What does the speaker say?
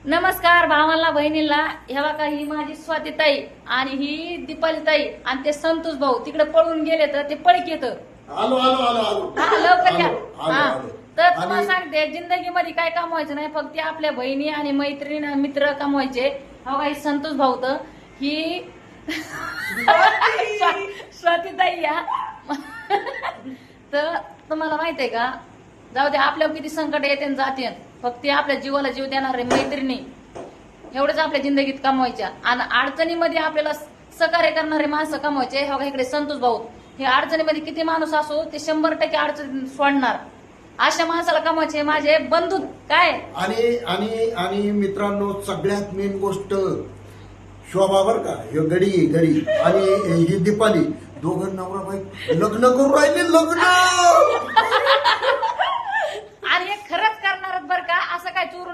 नमस्कार भावांना बहिणीला. ह्या बघा ही माझी स्वातीताई आणि ही दीपालीताई आणि ते संतोष भाऊ तिकडे पळून गेले तर ते पळक येत. आलो आलो आलो आलो हा लवकर या. आलो, हा आलो. तर तुम्हाला आणि- सांगते जिंदगीमध्ये काय कमवायचं नाही, फक्त आपल्या बहिणी आणि मैत्रिणी मित्र कमवायचे. हा बघा ही संतोष भाऊ तर ही स्वातीताई या. तर तुम्हाला माहितीये का, जाऊ दे आपल्यावर किती संकट येते आणि जाते, फक्त आपल्या जीवाला जीव देणारे मैत्रिणी एवढेच आपल्या जिंदगीत कमवायच्या. आणि अडचणीमध्ये आपल्याला सहकार्य करणारे माणसं कमवायचे. हे बघा इकडे संतोष भाऊ, हे अडचणीमध्ये किती माणूस असो ते 100% अडचण सोडणार अशा माणसाला कमवायचे माझे बंधू. काय आणि आणि आणि मित्रांनो, सगळ्यात मेन गोष्ट शोभा बर का, हे गडी आणि ही दीपाली, दोघं नवरा बाई लग्न करून राहिले, लग्न. आणि हे खरंच करणारच बरं का, असं काय चोरून